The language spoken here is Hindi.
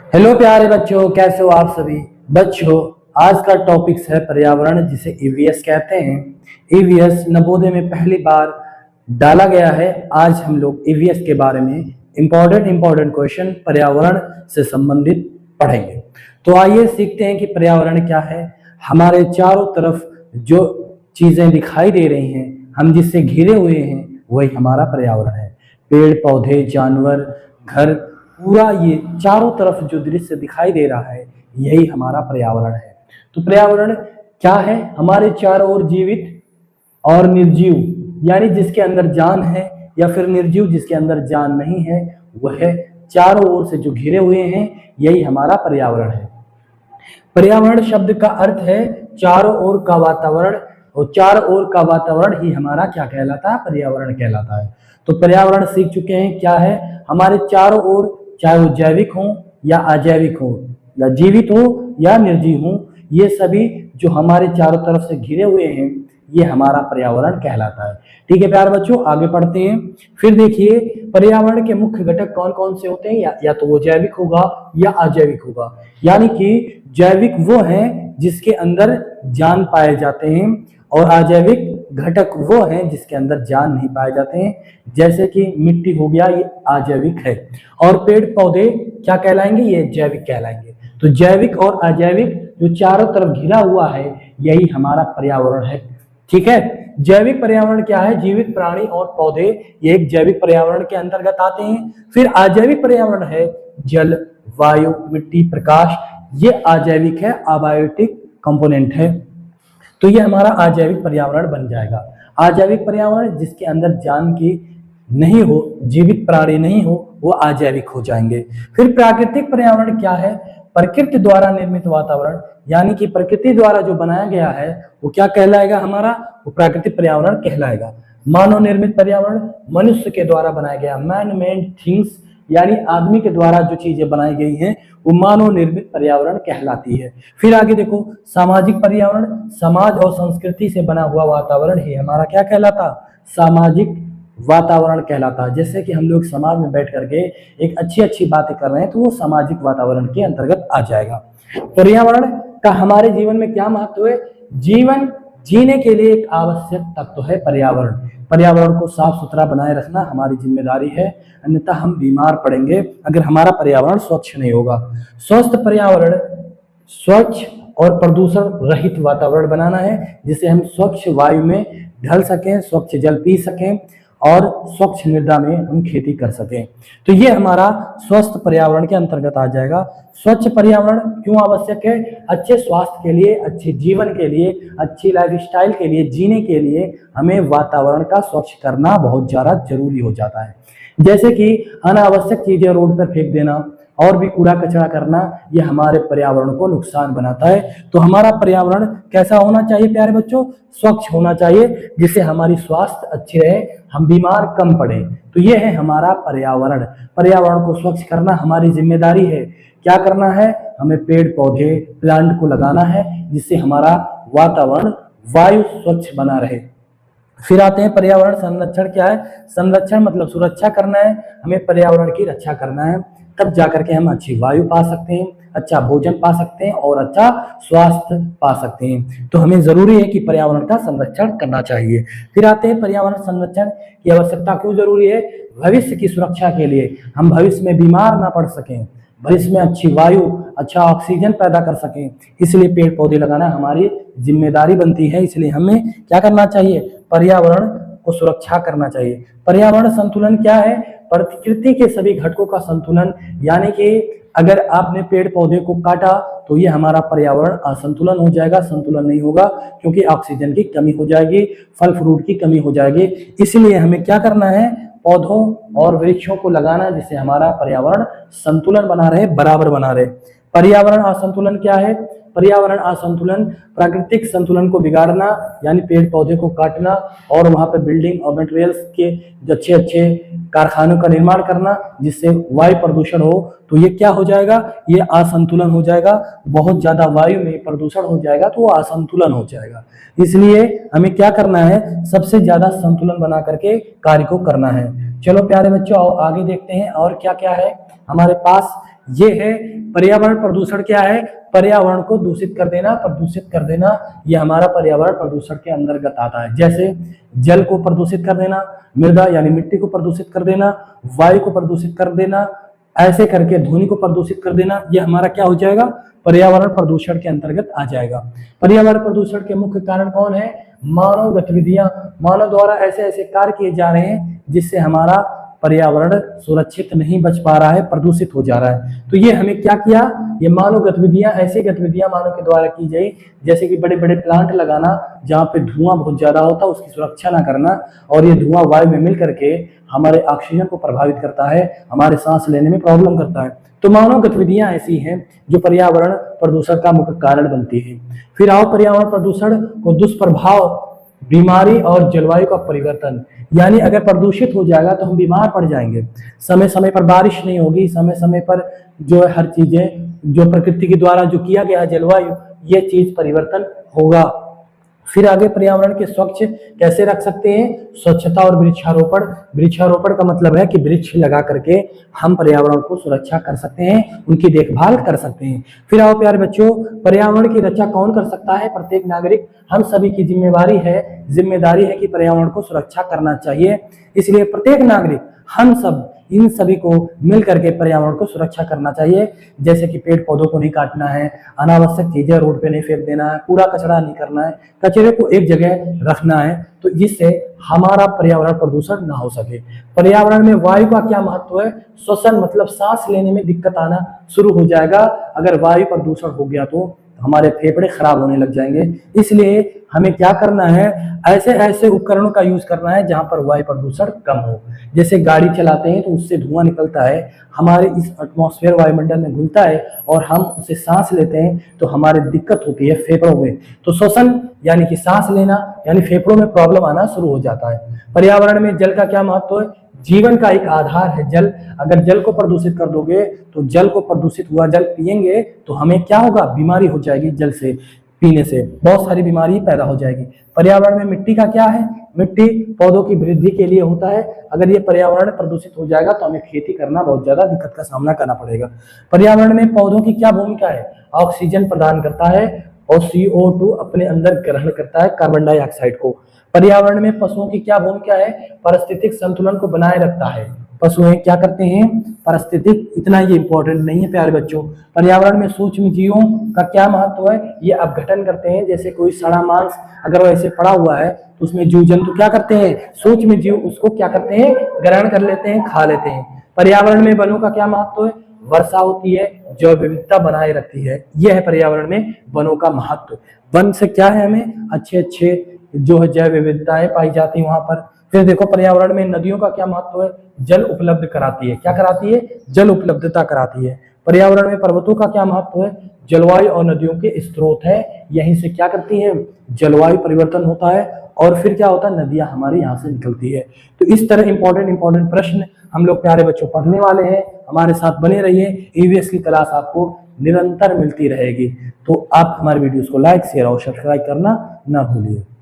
हेलो प्यारे बच्चों, कैसे हो आप सभी बच्चों। आज का टॉपिक्स है पर्यावरण, जिसे ईवीएस कहते हैं। ईवीएस नवोदय में पहली बार डाला गया है। आज हम लोग ईवीएस के बारे में इम्पोर्टेंट क्वेश्चन पर्यावरण से संबंधित पढ़ेंगे। तो आइए सीखते हैं कि पर्यावरण क्या है। हमारे चारों तरफ जो चीजें दिखाई दे रही हैं, हम जिससे घिरे हुए हैं, वही हमारा पर्यावरण है। पेड़ पौधे, जानवर, घर, पूरा ये चारों तरफ जो दृश्य दिखाई दे रहा है, यही हमारा पर्यावरण है। तो पर्यावरण क्या है? हमारे चारों ओर जीवित और निर्जीव, यानी जिसके अंदर जान है, या फिर निर्जीव जिसके अंदर जान नहीं है, वह चारों ओर से जो घिरे हुए हैं, यही हमारा पर्यावरण है। पर्यावरण शब्द का अर्थ है चारों ओर का वातावरण, और चारों ओर का वातावरण ही हमारा क्या कहलाता है? पर्यावरण कहलाता है। तो पर्यावरण सीख चुके हैं क्या है। हमारे चारों ओर, चाहे वो जैविक हो या अजैविक हो, या जीवित हो या निर्जीव हो, ये सभी जो हमारे चारों तरफ से घिरे हुए हैं, ये हमारा पर्यावरण कहलाता है। ठीक है प्यारे बच्चों, आगे पढ़ते हैं। फिर देखिए, पर्यावरण के मुख्य घटक कौन कौन से होते हैं। या तो वो जैविक होगा या अजैविक होगा। यानी कि जैविक वो है जिसके अंदर जान पाए जाते हैं, और अजैविक घटक वो हैं जिसके अंदर जान नहीं पाए जाते हैं। जैसे कि मिट्टी हो गया, ये अजैविक है, और पेड़ पौधे क्या कहलाएंगे? ये जैविक कहलाएंगे। तो जैविक और अजैविक जो चारों तरफ घिरा हुआ है, यही हमारा पर्यावरण है। ठीक है। जैविक पर्यावरण क्या है? जीवित प्राणी और पौधे, ये एक जैविक पर्यावरण के अंतर्गत आते हैं। फिर अजैविक पर्यावरण है जल, वायु, मिट्टी, प्रकाश, ये अजैविक है, अबायोटिक कंपोनेंट है। तो ये हमारा अजैविक पर्यावरण बन जाएगा। अजैविक पर्यावरण जिसके अंदर जान की नहीं हो, जीवित प्राणी नहीं हो, वो अजैविक हो जाएंगे। फिर प्राकृतिक पर्यावरण क्या है? प्रकृति द्वारा निर्मित वातावरण, यानी कि प्रकृति द्वारा जो बनाया गया है, वो क्या कहलाएगा? हमारा वो प्राकृतिक पर्यावरण कहलाएगा। मानव निर्मित पर्यावरण, मनुष्य के द्वारा बनाया गया, मैन मेड थिंग्स, यानी आदमी के द्वारा जो चीजें बनाई गई हैं, वो मानव निर्मित पर्यावरण कहलाती है। फिर आगे देखो, सामाजिक पर्यावरण, समाज और संस्कृति से बना हुआ वातावरण ही हमारा क्या कहलाता? सामाजिक वातावरण कहलाता। जैसे कि हम लोग समाज में बैठ करके एक अच्छी अच्छी बातें कर रहे हैं, तो वो सामाजिक वातावरण के अंतर्गत आ जाएगा। पर्यावरण का हमारे जीवन में क्या महत्व है? जीवन जीने के लिए एक आवश्यक तत्व है पर्यावरण। पर्यावरण को साफ सुथरा बनाए रखना हमारी जिम्मेदारी है, अन्यथा हम बीमार पड़ेंगे अगर हमारा पर्यावरण स्वच्छ नहीं होगा। स्वस्थ पर्यावरण, स्वच्छ और प्रदूषण रहित वातावरण बनाना है, जिसे हम स्वच्छ वायु में ढल सकें, स्वच्छ जल पी सकें, और स्वच्छ मृदा में हम खेती कर सकें। तो ये हमारा स्वस्थ पर्यावरण के अंतर्गत आ जाएगा। स्वच्छ पर्यावरण क्यों आवश्यक है? अच्छे स्वास्थ्य के लिए, अच्छे जीवन के लिए, अच्छी लाइफस्टाइल के लिए, जीने के लिए हमें वातावरण का स्वच्छ करना बहुत ज्यादा जरूरी हो जाता है। जैसे कि अनावश्यक चीजें रोड पर फेंक देना और भी कूड़ा कचरा करना, ये हमारे पर्यावरण को नुकसान बनाता है। तो हमारा पर्यावरण कैसा होना चाहिए प्यारे बच्चों? स्वच्छ होना चाहिए, जिससे हमारी स्वास्थ्य अच्छी रहे, हम बीमार कम पड़े। तो ये है हमारा पर्यावरण। पर्यावरण को स्वच्छ करना हमारी जिम्मेदारी है। क्या करना है? हमें पेड़ पौधे, प्लांट को लगाना है, जिससे हमारा वातावरण, वायु स्वच्छ बना रहे। फिर आते हैं पर्यावरण संरक्षण क्या है? संरक्षण मतलब सुरक्षा करना है, हमें पर्यावरण की रक्षा करना है, तब जाकर के हम अच्छी वायु पा सकते हैं, अच्छा भोजन पा सकते हैं, और अच्छा स्वास्थ्य पा सकते हैं। तो हमें जरूरी है कि पर्यावरण का संरक्षण करना चाहिए। फिर आते हैं पर्यावरण संरक्षण की आवश्यकता क्यों जरूरी है? भविष्य की सुरक्षा के लिए, हम भविष्य में बीमार ना पड़ सकें, भविष्य में अच्छी वायु, अच्छा ऑक्सीजन पैदा कर सकें, इसलिए पेड़ पौधे लगाना हमारी जिम्मेदारी बनती है। इसलिए हमें क्या करना चाहिए? पर्यावरण को सुरक्षा करना चाहिए। पर्यावरण संतुलन क्या है? प्रकृति के सभी घटकों का संतुलन, यानी कि अगर आपने पेड़ पौधे को काटा तो ये हमारा पर्यावरण असंतुलन हो जाएगा, संतुलन नहीं होगा, क्योंकि ऑक्सीजन की कमी हो जाएगी, फल फ्रूट की कमी हो जाएगी। इसलिए हमें क्या करना है? पौधों और वृक्षों को लगाना, जिससे हमारा पर्यावरण संतुलन बना रहे, बराबर बना रहे। पर्यावरण असंतुलन क्या है? पर्यावरण असंतुलन प्राकृतिक संतुलन को बिगाड़ना, यानी पेड़ पौधे को काटना और वहां पर बिल्डिंग और मटेरियल्स के अच्छे अच्छे कारखानों का निर्माण करना, जिससे वायु प्रदूषण हो। तो ये क्या हो जाएगा? ये असंतुलन हो जाएगा। बहुत ज्यादा वायु में प्रदूषण हो जाएगा तो वो असंतुलन हो जाएगा। इसलिए हमें क्या करना है? सबसे ज्यादा संतुलन बना करके कार्य को करना है। चलो प्यारे बच्चों, आगे देखते हैं और क्या क्या है हमारे पास। ये है पर्यावरण प्रदूषण। क्या है? पर्यावरण को दूषित कर देना, प्रदूषित कर देना, ये हमारा पर्यावरण प्रदूषण के अंतर्गत आता है। जैसे जल को प्रदूषित कर देना, मृदा यानी मिट्टी को प्रदूषित कर देना, वायु को प्रदूषित कर देना, ऐसे करके ध्वनि को प्रदूषित कर देना, ये हमारा क्या हो जाएगा? पर्यावरण प्रदूषण के अंतर्गत आ जाएगा। पर्यावरण प्रदूषण के मुख्य कारण कौन है? मानव गतिविधियां। मानव द्वारा ऐसे ऐसे कार्य किए जा रहे हैं जिससे हमारा पर्यावरण सुरक्षित नहीं बच पा रहा है, प्रदूषित हो जा रहा है। तो ये हमें क्या किया? ये मानव गतिविधियां, ऐसी गतिविधियां मानव के द्वारा की गई, जैसे कि बड़े बड़े प्लांट लगाना जहाँ पे धुआं बहुत ज्यादा होता है, उसकी सुरक्षा ना करना, और ये धुआं वायु में मिल करके हमारे ऑक्सीजन को प्रभावित करता है, हमारे सांस लेने में प्रॉब्लम करता है। तो मानव गतिविधियां ऐसी हैं जो पर्यावरण प्रदूषण का मुख्य कारण बनती है। फिर आओ पर्यावरण प्रदूषण को दुष्प्रभाव, बीमारी और जलवायु का परिवर्तन। यानी अगर प्रदूषित हो जाएगा तो हम बीमार पड़ जाएंगे, समय समय पर बारिश नहीं होगी, समय समय पर जो है हर चीजें जो प्रकृति के द्वारा जो किया गया है जलवायु, ये चीज परिवर्तन होगा। फिर आगे पर्यावरण के स्वच्छ कैसे रख सकते हैं? स्वच्छता और वृक्षारोपण। वृक्षारोपण का मतलब है कि वृक्ष लगा करके हम पर्यावरण को सुरक्षा कर सकते हैं, उनकी देखभाल कर सकते हैं। फिर आओ प्यारे बच्चों, पर्यावरण की रक्षा कौन कर सकता है? प्रत्येक नागरिक। हम सभी की जिम्मेदारी है कि पर्यावरण को सुरक्षा करना चाहिए। इसलिए प्रत्येक नागरिक, हम सब, इन सभी को मिल करके पर्यावरण को सुरक्षा करना चाहिए। जैसे कि पेड़ पौधों को नहीं काटना है, अनावश्यक चीजें रोड पे नहीं फेंक देना है, कूड़ा कचरा नहीं करना है, कचरे को एक जगह रखना है, तो जिससे हमारा पर्यावरण प्रदूषण ना हो सके। पर्यावरण में वायु का क्या महत्व है? श्वसन मतलब सांस लेने में दिक्कत आना शुरू हो जाएगा। अगर वायु प्रदूषण हो गया तो हमारे फेफड़े खराब होने लग जाएंगे। इसलिए हमें क्या करना है? ऐसे ऐसे उपकरणों का यूज करना है जहां पर वायु प्रदूषण कम हो। जैसे गाड़ी चलाते हैं तो उससे धुआं निकलता है, हमारे इस एटमॉस्फेयर वायुमंडल में घुलता है और हम उसे सांस लेते हैं तो हमारे दिक्कत होती है फेफड़ों में। तो श्वसन यानी कि सांस लेना, यानी फेफड़ों में प्रॉब्लम आना शुरू हो जाता है। पर्यावरण में जल का क्या महत्व है? जीवन का एक आधार है जल। अगर जल को प्रदूषित कर दोगे तो जल को प्रदूषित हुआ जल पिएंगे तो हमें क्या होगा? बीमारी हो जाएगी। जल से पीने से बहुत सारी बीमारी पैदा हो जाएगी। पर्यावरण में मिट्टी का क्या है? मिट्टी पौधों की वृद्धि के लिए होता है। अगर ये पर्यावरण प्रदूषित हो जाएगा तो हमें खेती करना बहुत ज्यादा दिक्कत का सामना करना पड़ेगा। पर्यावरण में पौधों की क्या भूमिका है? ऑक्सीजन प्रदान करता है और CO2 अपने अंदर ग्रहण करता है, कार्बन डाइऑक्साइड को। पर्यावरण में पशुओं की क्या भूमिका है? पारिस्थितिक संतुलन को बनाए रखता है। पशुएं क्या करते हैं? पारिस्थितिक, इतना ये इंपॉर्टेंट नहीं है प्यारे बच्चों। पर्यावरण में सूक्ष्म जीवों का क्या महत्व है? ये अपघटन करते हैं। जैसे कोई सड़ा मांस अगर वो ऐसे पड़ा हुआ है तो उसमें जीव जंतु क्या करते हैं? सूक्ष्म जीव उसको क्या करते हैं? ग्रहण कर लेते हैं, खा लेते हैं। पर्यावरण में वनों का क्या महत्व है? वर्षा होती है, जैव विविधता बनाए रखती है। यह है पर्यावरण में वनों का महत्व। वन से क्या है? हमें अच्छे अच्छे जो है जैव विविधताएं पाई जाती है वहां पर। फिर देखो पर्यावरण में नदियों का क्या महत्व है? जल उपलब्ध कराती है। क्या कराती है? जल उपलब्धता कराती है। पर्यावरण में पर्वतों का क्या महत्व है? जलवायु और नदियों के स्रोत है, यहीं से क्या करती है? जलवायु परिवर्तन होता है और फिर क्या होता है? नदियां हमारी यहाँ से निकलती है। तो इस तरह इंपॉर्टेंट प्रश्न हम लोग प्यारे बच्चों पढ़ने वाले हैं। हमारे साथ बने रहिए। EVS की क्लास आपको निरंतर मिलती रहेगी। तो आप हमारे वीडियोस को लाइक, शेयर और सब्सक्राइब करना ना भूलिए।